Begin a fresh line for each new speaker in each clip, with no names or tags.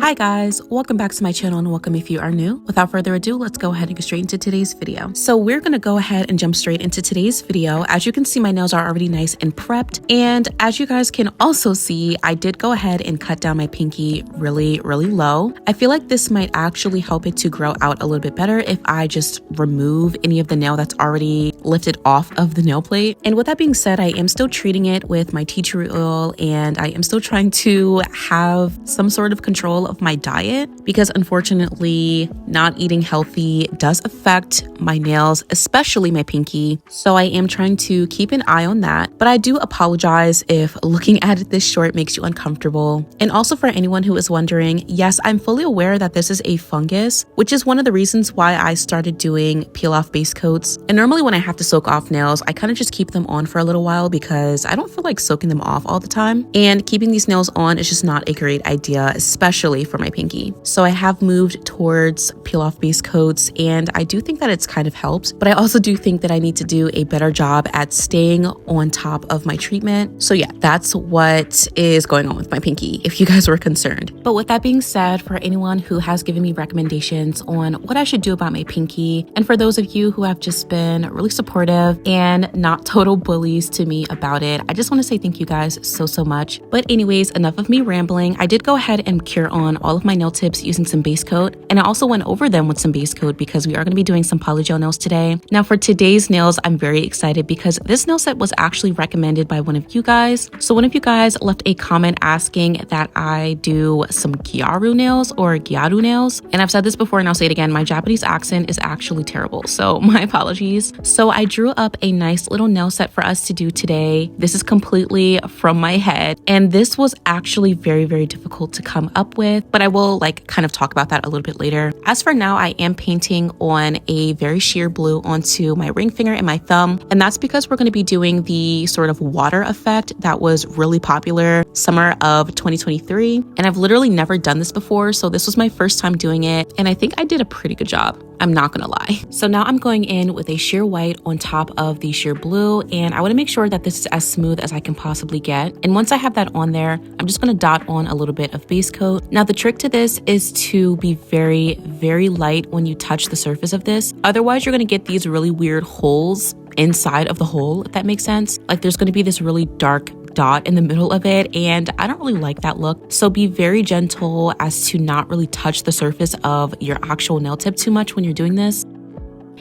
Hi guys, welcome back to my channel and welcome if you are new. Without further ado, let's go ahead and get straight into today's video. So we're gonna go ahead and jump straight into today's video. As you can see, my nails are already nice and prepped. And as you guys can also see, I did go ahead and cut down my pinky really low. I feel like this might actually help it to grow out a little bit better if I just remove any of the nail that's already lifted off of the nail plate. And with that being said, I am still treating it with my tea tree oil and I am still trying to have some sort of control of my diet because unfortunately not eating healthy does affect my nails, especially my pinky. So I am trying to keep an eye on that, but I do apologize if looking at it this short makes you uncomfortable. And also for anyone who is wondering, yes, I'm fully aware that this is a fungus, which is one of the reasons why I started doing peel off base coats. And normally when I have to soak off nails, I kind of just keep them on for a little while because I don't feel like soaking them off all the time. And keeping these nails on is just not a great idea, especially for my pinky. So I have moved towards peel off base coats and I do think that it's kind of helped, but I also do think that I need to do a better job at staying on top of my treatment. So yeah, that's what is going on with my pinky, if you guys were concerned. But with that being said, for anyone who has given me recommendations on what I should do about my pinky, and for those of you who have just been really supportive and not total bullies to me about it, I just want to say thank you guys so much. But anyways, enough of me rambling. I did go ahead and cure on all of my nail tips using some base coat, and I also went over them with some base coat because we are going to be doing some polygel nails today. Now for today's nails, I'm very excited because this nail set was actually recommended by one of you guys. So one of you guys left a comment asking that I do some Gyaru nails or Gyaru nails, and I've said this before and I'll say it again, my Japanese accent is actually terrible, so my apologies. So I drew up a nice little nail set for us to do today. This is completely from my head, and this was actually very difficult to come up with, but I will kind of talk about that a little bit later. As for now, I am painting on a very sheer blue onto my ring finger and my thumb, and that's because we're going to be doing the sort of water effect that was really popular summer of 2023, and I've literally never done this before, so this was my first time doing it, and I think I did a pretty good job. I'm not gonna lie. So now I'm going in with a sheer white on top of the sheer blue, and I want to make sure that this is as smooth as I can possibly get. And once I have that on there, I'm just gonna dot on a little bit of base coat. Now the trick to this is to be very light when you touch the surface of this. Otherwise, you're gonna get these really weird holes inside of the hole, if that makes sense. Like there's gonna be this really dark dot in the middle of it, and I don't really like that look. So be very gentle as to not really touch the surface of your actual nail tip too much when you're doing this.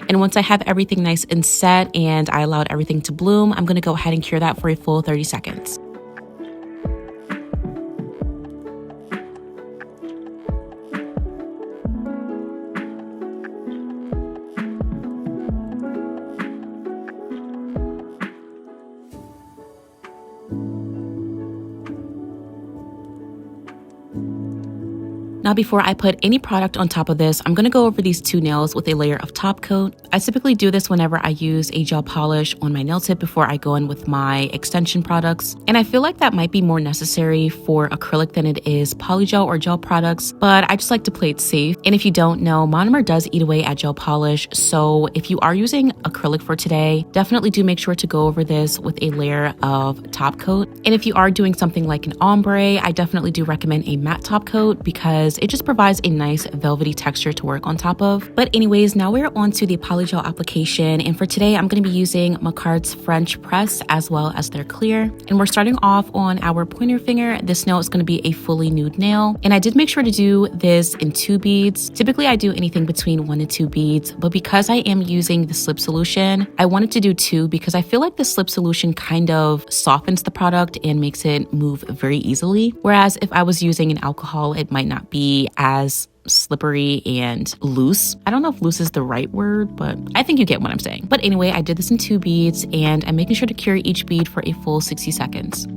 And once I have everything nice and set and I allowed everything to bloom, I'm gonna go ahead and cure that for a full 30 seconds. Now before I put any product on top of this, I'm going to go over these two nails with a layer of top coat. I typically do this whenever I use a gel polish on my nail tip before I go in with my extension products. And I feel like that might be more necessary for acrylic than it is polygel or gel products, but I just like to play it safe. And if you don't know, monomer does eat away at gel polish. So if you are using acrylic for today, definitely do make sure to go over this with a layer of top coat. And if you are doing something like an ombre, I definitely do recommend a matte top coat because it just provides a nice velvety texture to work on top of. But anyways, now we're on to the Polygel application, and for today I'm going to be using Macquart's French Press as well as their clear. And we're starting off on our pointer finger. This nail is going to be a fully nude nail, and I did make sure to do this in 2 beads. Typically I do anything between 1 to 2 beads, but because I am using the slip solution, I wanted to do 2 because I feel like the slip solution kind of softens the product and makes it move very easily. Whereas if I was using an alcohol, it might not be as slippery and loose. I don't know if loose is the right word, but I think you get what I'm saying. But anyway, I did this in 2 beads and I'm making sure to cure each bead for a full 60 seconds.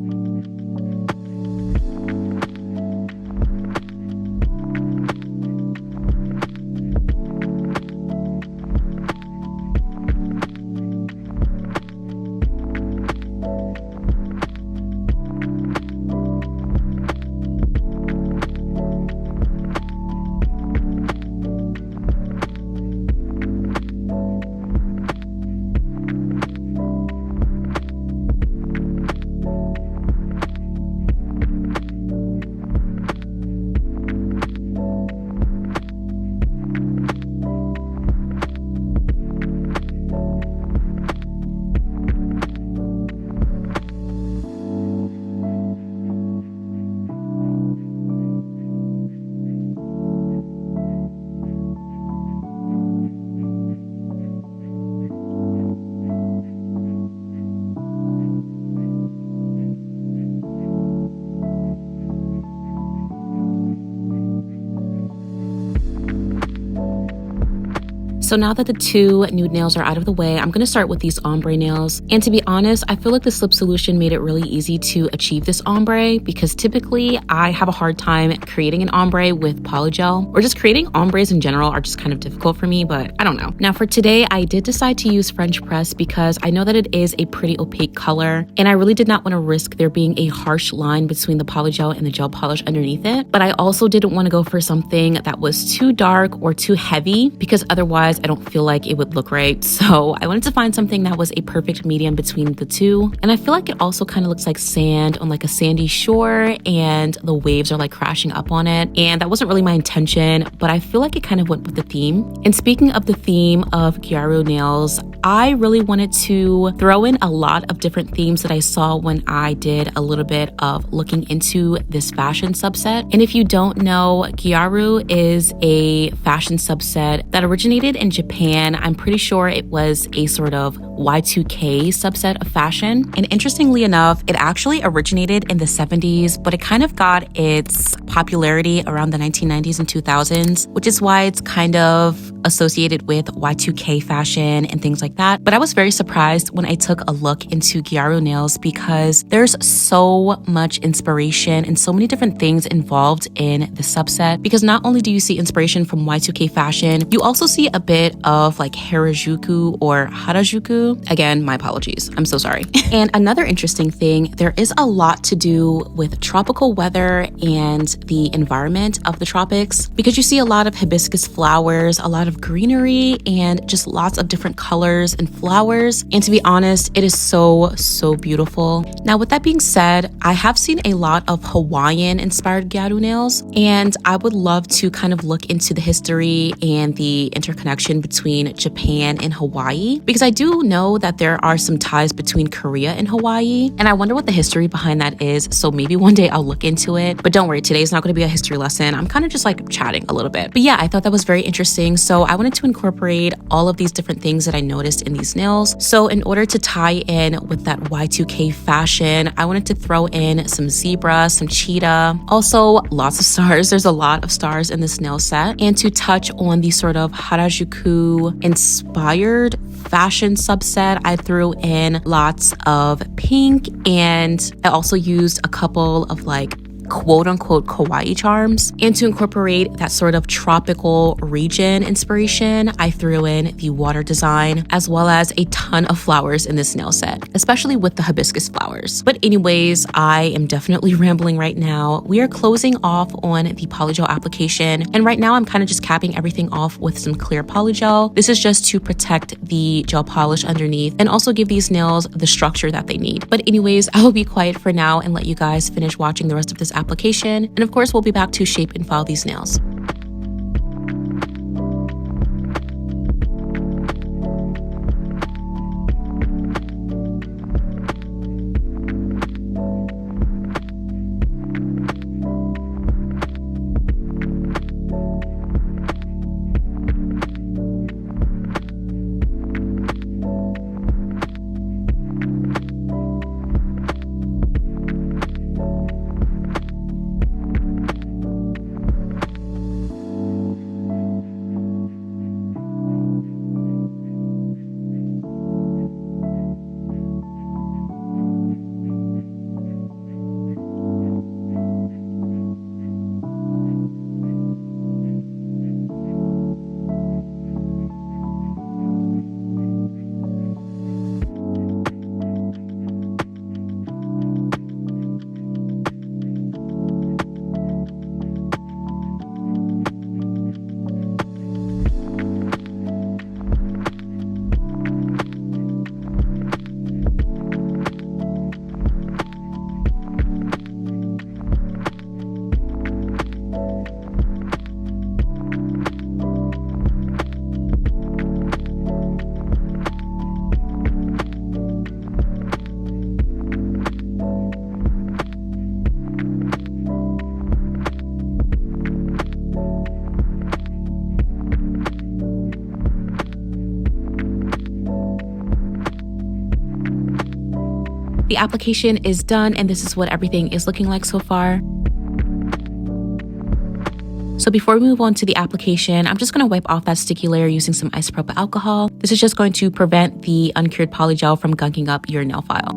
So now that the two nude nails are out of the way, I'm going to start with these ombre nails. And to be honest, I feel like the slip solution made it really easy to achieve this ombre because typically I have a hard time creating an ombre with polygel, or just creating ombres in general are just kind of difficult for me, but I don't know. Now for today, I did decide to use French press because I know that it is a pretty opaque color and I really did not want to risk there being a harsh line between the polygel and the gel polish underneath it. But I also didn't want to go for something that was too dark or too heavy because otherwise I don't feel like it would look right. So I wanted to find something that was a perfect medium between the two. And I feel like it also kind of looks like sand on like a sandy shore and the waves are like crashing up on it. And that wasn't really my intention, but I feel like it kind of went with the theme. And speaking of the theme of Gyaru nails, I really wanted to throw in a lot of different themes that I saw when I did a little bit of looking into this fashion subset. And if you don't know, Gyaru is a fashion subset that originated in Japan. I'm pretty sure it was a sort of Y2K subset of fashion. And interestingly enough, it actually originated in the 70s, but it kind of got its popularity around the 1990s and 2000s, which is why it's kind of associated with Y2K fashion and things like that. But I was very surprised when I took a look into Gyaru nails because there's so much inspiration and so many different things involved in the subset, because not only do you see inspiration from Y2K fashion, you also see a bit of like Harajuku or Harajuku. Again, my apologies. I'm so sorry. And another interesting thing, there is a lot to do with tropical weather and the environment of the tropics, because you see a lot of hibiscus flowers, a lot of greenery, and just lots of different colors and flowers. And to be honest, it is so beautiful. Now, with that being said, I have seen a lot of Hawaiian inspired Gyaru nails, and I would love to kind of look into the history and the interconnection between Japan and Hawaii, because I do know that there are some ties between Korea and Hawaii, and I wonder what the history behind that is. So maybe one day I'll look into it. But don't worry, today's not going to be a history lesson. I'm kind of just like chatting a little bit. But yeah, I thought that was very interesting. So I wanted to incorporate all of these different things that I noticed in these nails. So in order to tie in with that Y2K fashion, I wanted to throw in some zebra, some cheetah, also lots of stars. There's a lot of stars in this nail set. And to touch on the sort of Harajuku inspired fashion subset, I threw in lots of pink, and I also used a couple of like quote unquote kawaii charms. And to incorporate that sort of tropical region inspiration, I threw in the water design as well as a ton of flowers in this nail set, especially with the hibiscus flowers. But anyways, I am definitely rambling right now. We are closing off on the polygel application, and right now I'm kind of just capping everything off with some clear polygel. This is just to protect the gel polish underneath and also give these nails the structure that they need. But anyways, I will be quiet for now and let you guys finish watching the rest of this application. And of course, we'll be back to shape and file these nails. The application is done, and this is what everything is looking like so far. So before we move on to the application, I'm just going to wipe off that sticky layer using some isopropyl alcohol. This is just going to prevent the uncured polygel from gunking up your nail file.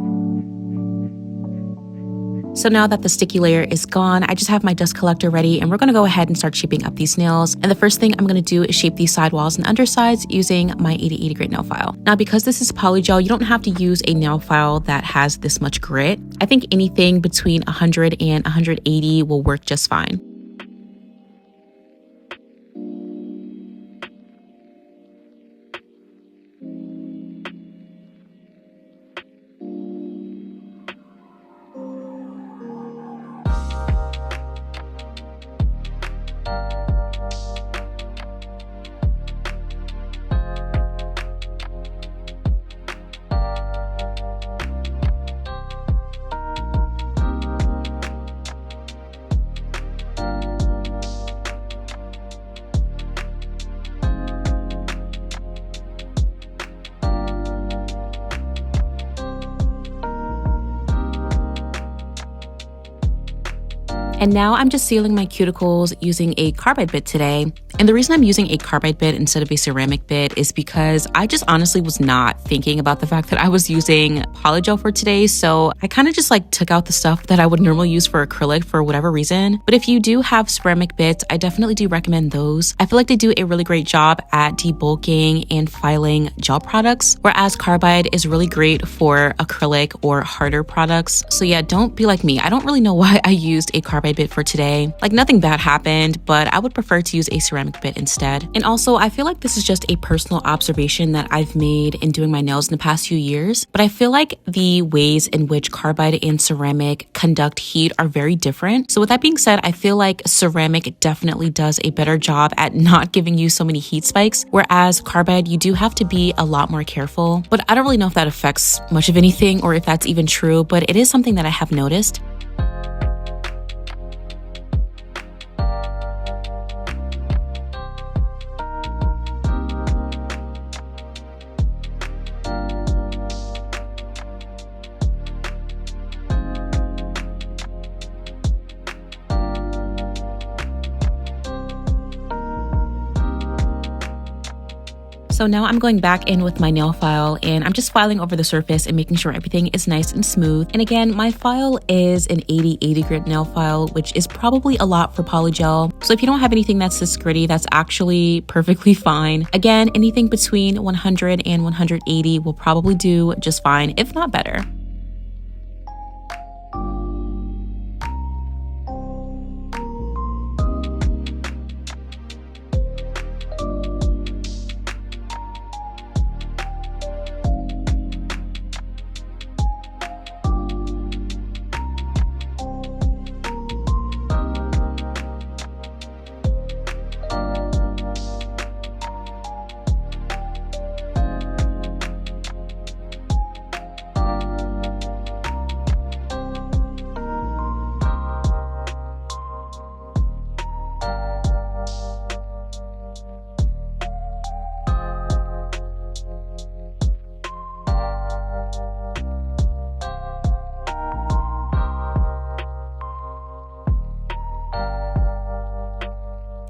So now that the sticky layer is gone, I just have my dust collector ready and we're going to go ahead and start shaping up these nails. And the first thing I'm going to do is shape these sidewalls and undersides using my 8080 grit nail file. Now, because this is polygel, you don't have to use a nail file that has this much grit. I think anything between 100 and 180 will work just fine. And now I'm just sealing my cuticles using a carbide bit today. And the reason I'm using a carbide bit instead of a ceramic bit is because I just honestly was not thinking about the fact that I was using polygel for today. So I kind of just like took out the stuff that I would normally use for acrylic for whatever reason. But if you do have ceramic bits, I definitely do recommend those. I feel like they do a really great job at debulking and filing gel products, whereas carbide is really great for acrylic or harder products. So yeah, don't be like me. I don't really know why I used a carbide bit for today. Like nothing bad happened, but I would prefer to use a ceramic bit instead. And also I feel like this is just a personal observation that I've made in doing my nails in the past few years, but I feel like the ways in which carbide and ceramic conduct heat are very different. So with that being said, I feel like ceramic definitely does a better job at not giving you so many heat spikes, whereas carbide, you do have to be a lot more careful. But I don't really know if that affects much of anything or if that's even true, but it is something that I have noticed. So now I'm going back in with my nail file and I'm just filing over the surface and making sure everything is nice and smooth. And again, my file is an 8080 grit nail file, which is probably a lot for polygel. So if you don't have anything that's this gritty, that's actually perfectly fine. Again, anything between 100 and 180 will probably do just fine, if not better.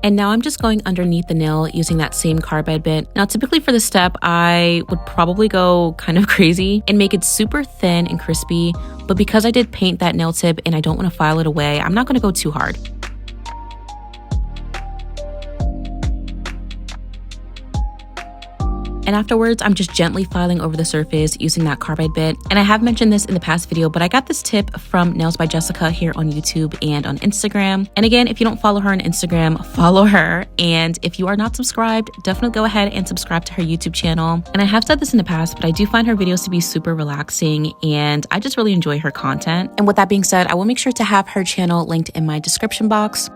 And now I'm just going underneath the nail using that same carbide bit. Now, typically for this step, I would probably go kind of crazy and make it super thin and crispy. But because I did paint that nail tip and I don't want to file it away, I'm not going to go too hard. And afterwards, I'm just gently filing over the surface using that carbide bit. And I have mentioned this in the past video, but I got this tip from Nails by Jessica here on YouTube and on Instagram. And again, if you don't follow her on Instagram, follow her. And if you are not subscribed, definitely go ahead and subscribe to her YouTube channel. And I have said this in the past, but I do find her videos to be super relaxing and I just really enjoy her content. And with that being said, I will make sure to have her channel linked in my description box.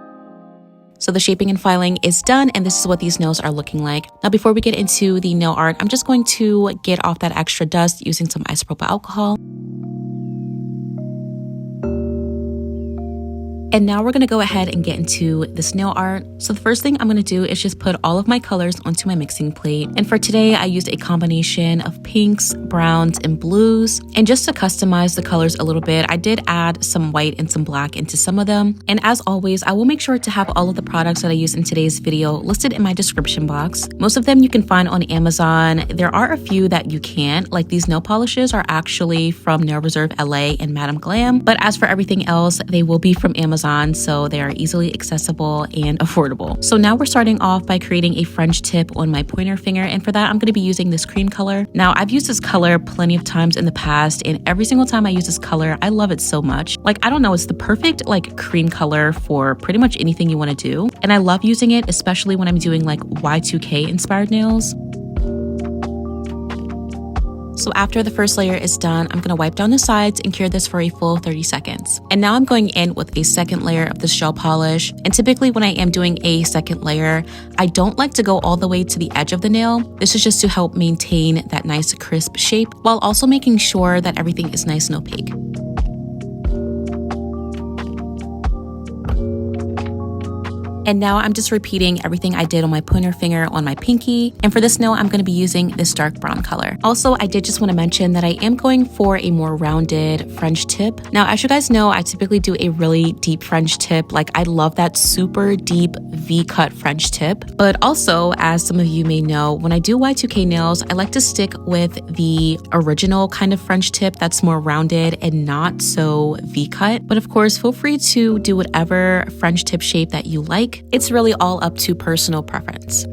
So the shaping and filing is done, and this is what these nails are looking like. Now, before we get into the nail art, I'm just going to get off that extra dust using some isopropyl alcohol. And now we're gonna go ahead and get into this nail art. So the first thing I'm gonna do is just put all of my colors onto my mixing plate. And for today, I used a combination of pinks, browns, and blues. And just to customize the colors a little bit, I did add some white and some black into some of them. And as always, I will make sure to have all of the products that I use in today's video listed in my description box. Most of them you can find on Amazon. There are a few that you can't, like these nail polishes are actually from Nail Reserve LA and Madame Glam. But as for everything else, they will be from Amazon, so they are easily accessible and affordable. So now we're starting off by creating a French tip on my pointer finger, and for that I'm going to be using this cream color. Now I've used this color plenty of times in the past, and every single time I use this color I love it so much. Like, I don't know, it's the perfect like cream color for pretty much anything you want to do, and I love using it especially when I'm doing like Y2K inspired nails. So after the first layer is done, I'm gonna wipe down the sides and cure this for a full 30 seconds. And now I'm going in with a second layer of this gel polish. And typically when I am doing a second layer, I don't like to go all the way to the edge of the nail. This is just to help maintain that nice crisp shape while also making sure that everything is nice and opaque. And now I'm just repeating everything I did on my pointer finger on my pinky. And for this nail, I'm going to be using this dark brown color. Also, I did just want to mention that I am going for a more rounded French tip. Now, as you guys know, I typically do a really deep French tip. Like, I love that super deep V-cut French tip. But also, as some of you may know, when I do Y2K nails, I like to stick with the original kind of French tip that's more rounded and not so V-cut. But of course, feel free to do whatever French tip shape that you like. It's really all up to personal preference.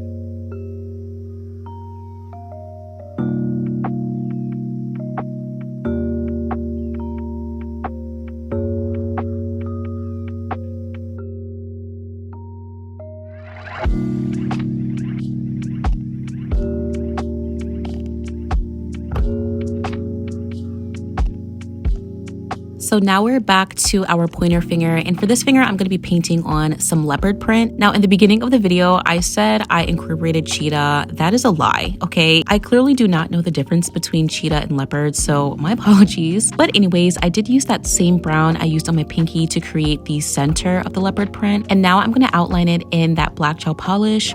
So now we're back to our pointer finger, and for this finger I'm going to be painting on some leopard print. Now in the beginning of the video I said I incorporated cheetah. That is a lie, okay? I clearly do not know the difference between cheetah and leopard, so my apologies. But anyways, I did use that same brown I used on my pinky to create the center of the leopard print, and now I'm going to outline it in that black gel polish.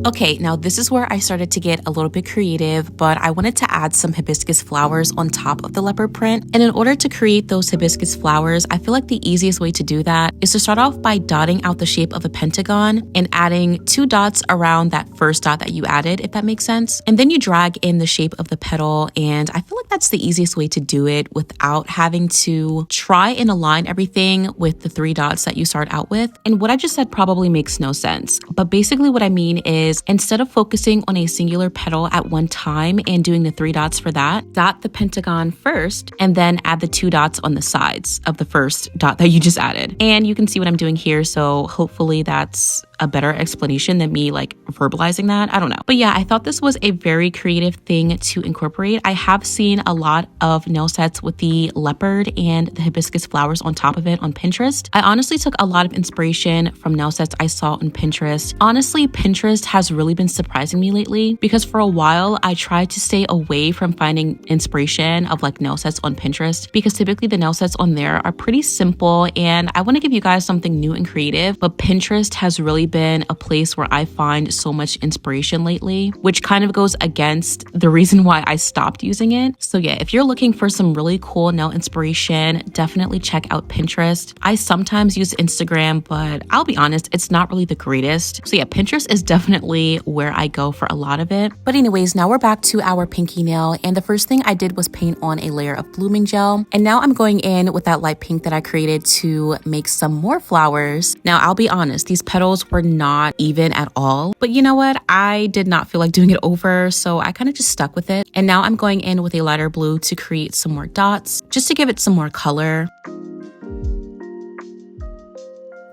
Okay, now this is where I started to get a little bit creative, but I wanted to add some hibiscus flowers on top of the leopard print. And in order to create those hibiscus flowers, I feel like the easiest way to do that is to start off by dotting out the shape of a pentagon and adding 2 dots around that first dot that you added, if that makes sense. And then you drag in the shape of the petal, and I feel like that's the easiest way to do it without having to try and align everything with the 3 dots that you start out with. And what I just said probably makes no sense, but basically what I mean is, instead of focusing on a singular petal at one time and doing the 3 dots for that, dot the pentagon first and then add the 2 dots on the sides of the first dot that you just added. And you can see what I'm doing here, so hopefully that's a better explanation than me like verbalizing that. I don't know. But yeah, I thought this was a very creative thing to incorporate. I have seen a lot of nail sets with the leopard and the hibiscus flowers on top of it on Pinterest. I honestly took a lot of inspiration from nail sets I saw on Pinterest. Honestly, Pinterest has really been surprising me lately, because for a while I tried to stay away from finding inspiration of like nail sets on Pinterest, because typically the nail sets on there are pretty simple and I want to give you guys something new and creative. But Pinterest has really been a place where I find so much inspiration lately, which kind of goes against the reason why I stopped using it. So yeah, if you're looking for some really cool nail inspiration, definitely check out Pinterest. I sometimes use Instagram, but I'll be honest, it's not really the greatest. So yeah, Pinterest is definitely where I go for a lot of it. But anyways, now we're back to our pinky nail, and the first thing I did was paint on a layer of blooming gel. And now I'm going in with that light pink that I created to make some more flowers. Now I'll be honest, these petals were not even at all, but you know what? I did not feel like doing it over, so I kind of just stuck with it. And now I'm going in with a lighter blue to create some more dots, just to give it some more color.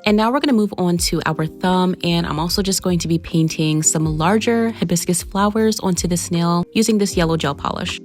And now we're going to move on to our thumb, and I'm also just going to be painting some larger hibiscus flowers onto this nail using this yellow gel polish.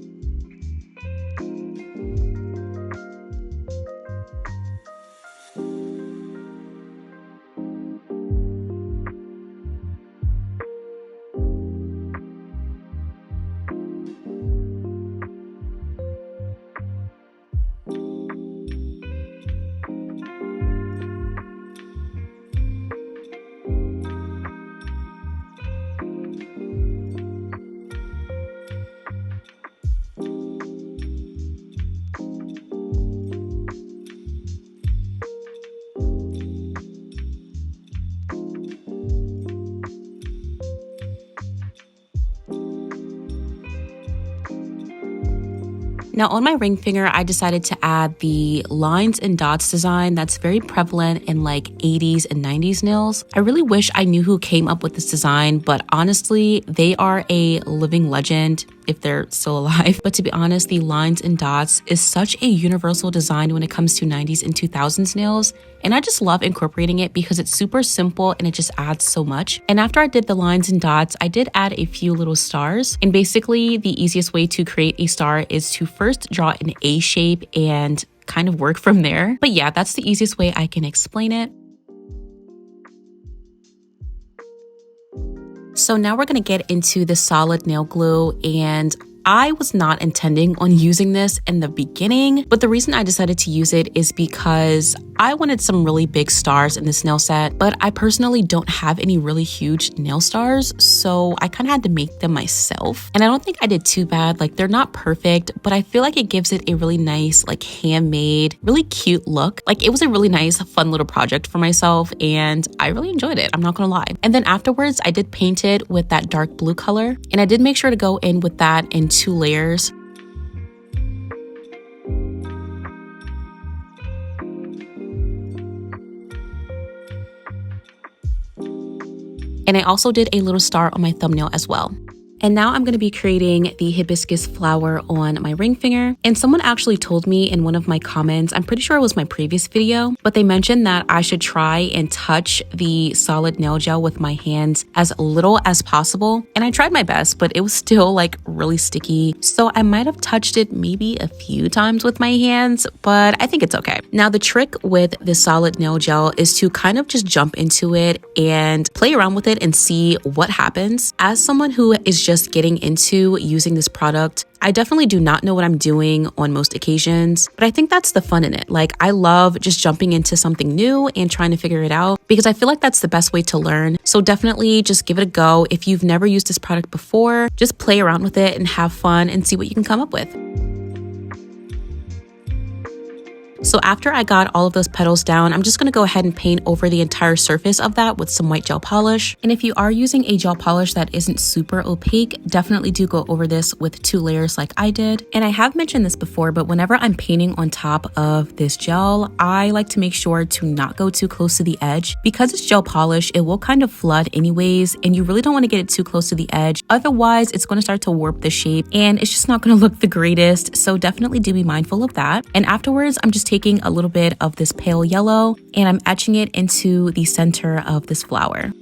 Now on my ring finger, I decided to add the lines and dots design that's very prevalent in like 80s and 90s nails. I really wish I knew who came up with this design, but honestly, they are a living legend if they're still alive. But to be honest, the lines and dots is such a universal design when it comes to 90s and 2000s nails. And I just love incorporating it because it's super simple and it just adds so much. And after I did the lines and dots, I did add a few little stars. And basically the easiest way to create a star is to first draw an A shape and kind of work from there. But yeah, that's the easiest way I can explain it. So now we're going to get into the solid nail glue, and I was not intending on using this in the beginning, but the reason I decided to use it is because I wanted some really big stars in this nail set, but I personally don't have any really huge nail stars, so I kind of had to make them myself. And I don't think I did too bad. Like, they're not perfect, but I feel like it gives it a really nice, like handmade, really cute look. Like, it was a really nice, fun little project for myself, and I really enjoyed it. I'm not gonna lie. And then afterwards, I did paint it with that dark blue color, and I did make sure to go in with that in 2 layers. And I also did a little star on my thumbnail as well. And now I'm going to be creating the hibiscus flower on my ring finger. And someone actually told me in one of my comments, I'm pretty sure it was my previous video, but they mentioned that I should try and touch the solid nail gel with my hands as little as possible. And I tried my best, but it was still like really sticky. So I might have touched it maybe a few times with my hands, but I think it's okay. Now the trick with the solid nail gel is to kind of just jump into it and play around with it and see what happens. As someone who is just getting into using this product, I definitely do not know what I'm doing on most occasions, but I think that's the fun in it. Like, I love just jumping into something new and trying to figure it out because I feel like that's the best way to learn. So definitely just give it a go. If you've never used this product before, just play around with it and have fun and see what you can come up with. So after I got all of those petals down, I'm just going to go ahead and paint over the entire surface of that with some white gel polish. And if you are using a gel polish that isn't super opaque, definitely do go over this with 2 layers like I did. And I have mentioned this before, but whenever I'm painting on top of this gel, I like to make sure to not go too close to the edge. Because it's gel polish, it will kind of flood anyways, and you really don't want to get it too close to the edge. Otherwise, it's going to start to warp the shape and it's just not going to look the greatest. So definitely do be mindful of that. And afterwards, I'm just taking a little bit of this pale yellow and I'm etching it into the center of this flower.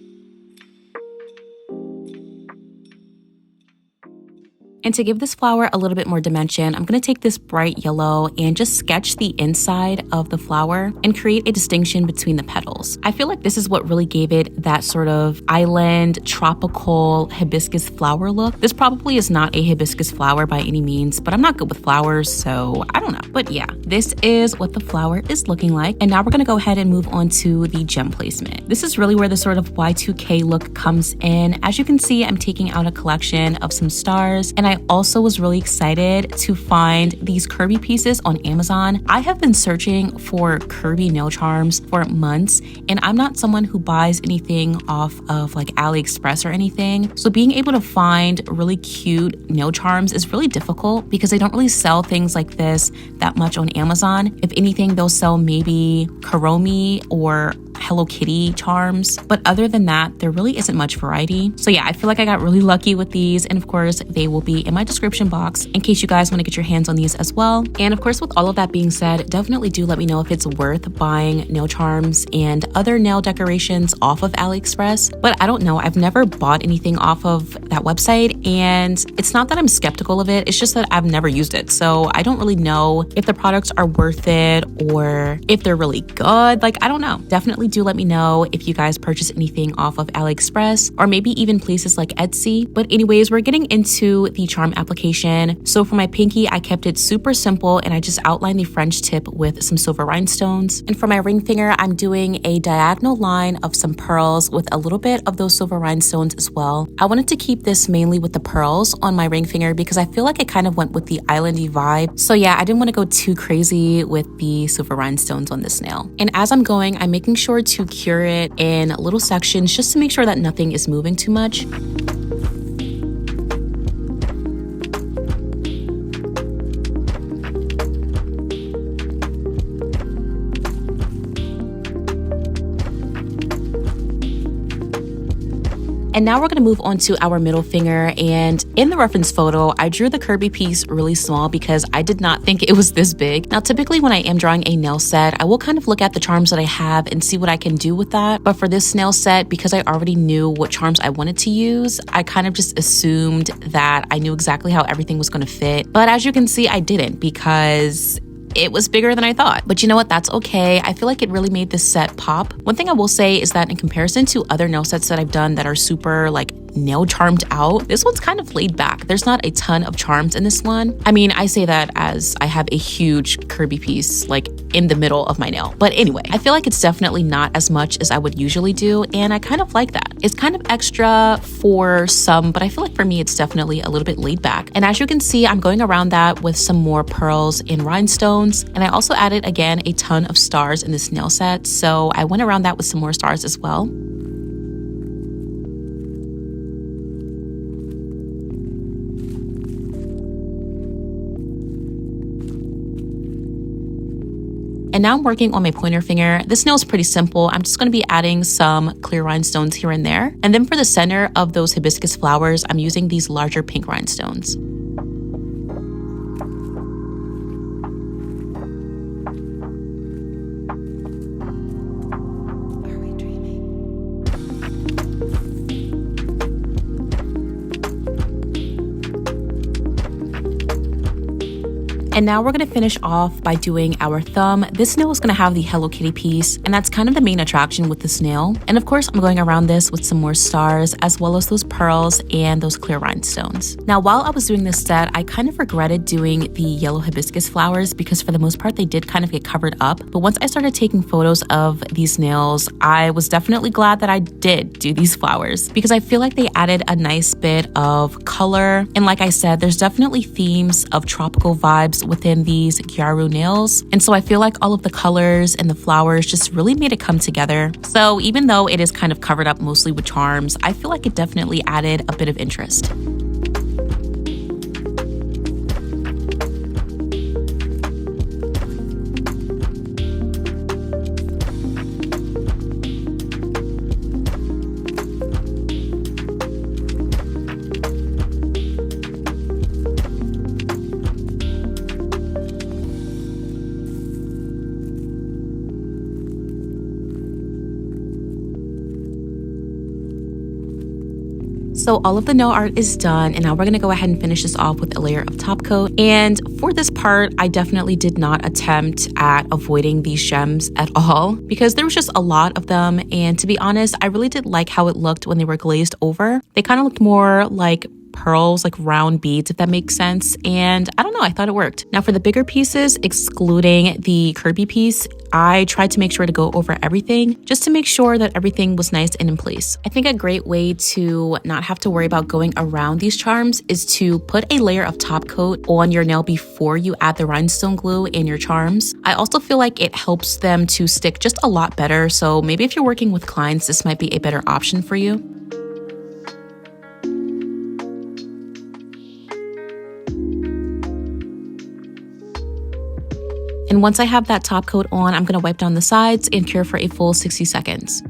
And to give this flower a little bit more dimension, I'm going to take this bright yellow and just sketch the inside of the flower and create a distinction between the petals. I feel like this is what really gave it that sort of island, tropical hibiscus flower look. This probably is not a hibiscus flower by any means, but I'm not good with flowers, so I don't know. But yeah, this is what the flower is looking like. And now we're going to go ahead and move on to the gem placement. This is really where the sort of Y2K look comes in. As you can see, I'm taking out a collection of some stars, and I also was really excited to find these curvy pieces on Amazon. I have been searching for curvy nail charms for months, and I'm not someone who buys anything off of like AliExpress or anything. So being able to find really cute nail charms is really difficult because they don't really sell things like this that much on Amazon. If anything, they'll sell maybe Kuromi or Hello Kitty charms, but other than that, there really isn't much variety. So yeah, I feel like I got really lucky with these, and of course they will be in my description box in case you guys want to get your hands on these as well. And of course, with all of that being said, definitely do let me know if it's worth buying nail charms and other nail decorations off of AliExpress. But I don't know, I've never bought anything off of that website, and it's not that I'm skeptical of it, it's just that I've never used it. So I don't really know if the products are worth it or if they're really good. Like, I don't know. Definitely do let me know if you guys purchase anything off of AliExpress or maybe even places like Etsy. But anyways, we're getting into the charm application. So for my pinky, I kept it super simple and I just outlined the French tip with some silver rhinestones. And for my ring finger, I'm doing a diagonal line of some pearls with a little bit of those silver rhinestones as well. I wanted to keep this mainly with the pearls on my ring finger because I feel like it kind of went with the islandy vibe. So yeah, I didn't want to go too crazy with the silver rhinestones on this nail. And as I'm going, I'm making sure to cure it in little sections just to make sure that nothing is moving too much. And now we're going to move on to our middle finger, and in the reference photo, I drew the curvy piece really small because I did not think it was this big. Now, typically when I am drawing a nail set, I will kind of look at the charms that I have and see what I can do with that. But for this nail set, because I already knew what charms I wanted to use, I kind of just assumed that I knew exactly how everything was going to fit. But as you can see, I didn't, because it was bigger than I thought. But you know what? That's okay. I feel like it really made this set pop. One thing I will say is that in comparison to other nail sets that I've done that are super like nail charmed out, this one's kind of laid back. There's not a ton of charms in this one. I mean, I say that as I have a huge curvy piece like in the middle of my nail. But anyway, I feel like it's definitely not as much as I would usually do, and I kind of like that. It's kind of extra for some, but I feel like for me, it's definitely a little bit laid back. And as you can see, I'm going around that with some more pearls and rhinestones. And I also added, again, a ton of stars in this nail set. So I went around that with some more stars as well. And now I'm working on my pointer finger. This nail is pretty simple. I'm just going to be adding some clear rhinestones here and there. And then for the center of those hibiscus flowers, I'm using these larger pink rhinestones. And now we're going to finish off by doing our thumb. This nail is going to have the Hello Kitty piece, and that's kind of the main attraction with this nail. And of course, I'm going around this with some more stars, as well as those pearls and those clear rhinestones. Now, while I was doing this set, I kind of regretted doing the yellow hibiscus flowers because for the most part, they did kind of get covered up. But once I started taking photos of these nails, I was definitely glad that I did do these flowers because I feel like they added a nice bit of color. And like I said, there's definitely themes of tropical vibes within these Gyaru nails. And so I feel like all of the colors and the flowers just really made it come together. So even though it is kind of covered up mostly with charms, I feel like it definitely added a bit of interest. So all of the nail art is done, and now we're going to go ahead and finish this off with a layer of top coat. And for this part, I definitely did not attempt at avoiding these gems at all because there was just a lot of them. And to be honest, I really did like how it looked when they were glazed over. They kind of looked more like pearls, like round beads, if that makes sense. And I don't know, I thought it worked. Now for the bigger pieces, excluding the curvy piece, I tried to make sure to go over everything just to make sure that everything was nice and in place. I think a great way to not have to worry about going around these charms is to put a layer of top coat on your nail before you add the rhinestone glue and your charms. I also feel like it helps them to stick just a lot better. So maybe if you're working with clients, this might be a better option for you. And once I have that top coat on, I'm going to wipe down the sides and cure for a full 60 seconds.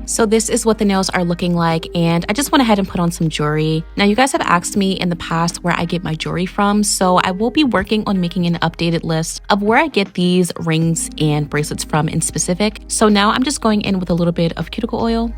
So this is what the nails are looking like, and I just went ahead and put on some jewelry. Now you guys have asked me in the past where I get my jewelry from, so I will be working on making an updated list of where I get these rings and bracelets from in specific. So now I'm just going in with a little bit of cuticle oil.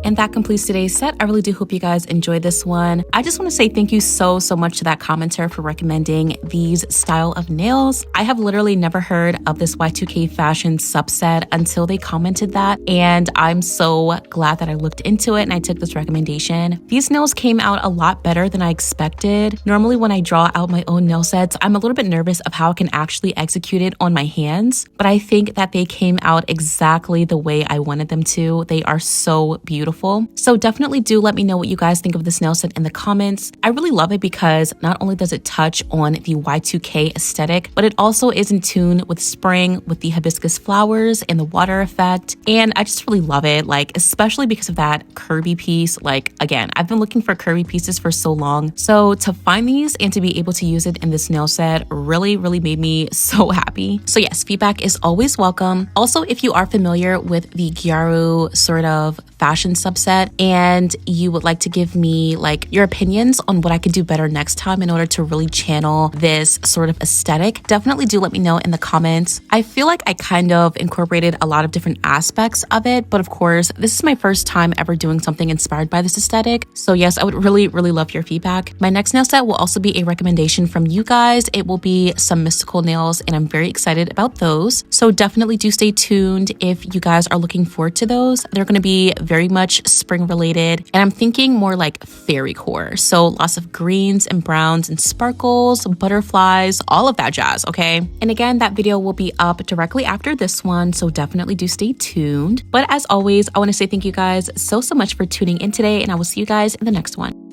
And that completes today's set. I really do hope you guys enjoyed this one. I just want to say thank you so much to that commenter for recommending these style of nails. I have literally never heard of this Y2K fashion subset until they commented that, and I'm so glad that I looked into it and I took this recommendation. These nails came out a lot better than I expected. Normally when I draw out my own nail sets, I'm a little bit nervous of how I can actually execute it on my hands, but I think that they came out exactly the way I wanted them to. They are so beautiful. So definitely do let me know what you guys think of this nail set in the comments. I really love it because not only does it touch on the Y2K aesthetic, but it also is in tune with spring, with the hibiscus flowers and the water effect. And I just really love it, like especially because of that curvy piece. Like again, I've been looking for curvy pieces for so long. So to find these and to be able to use it in this nail set really made me so happy. So yes, feedback is always welcome. Also, if you are familiar with the Gyaru sort of fashion subset and you would like to give me like your opinions on what I could do better next time in order to really channel this sort of aesthetic, definitely do let me know in the comments. I feel like I kind of incorporated a lot of different aspects of it, but of course, this is my first time ever doing something inspired by this aesthetic. So yes, I would really love your feedback. My next nail set will also be a recommendation from you guys. It will be some mystical nails and I'm very excited about those. So definitely do stay tuned if you guys are looking forward to those. They're going to be very much spring related and I'm thinking more like fairy core. So lots of greens and browns and sparkles, butterflies, all of that jazz, okay? And again, that video will be up directly after this one, so definitely do stay tuned. But as always, I want to say thank you guys so much for tuning in today and I will see you guys in the next one.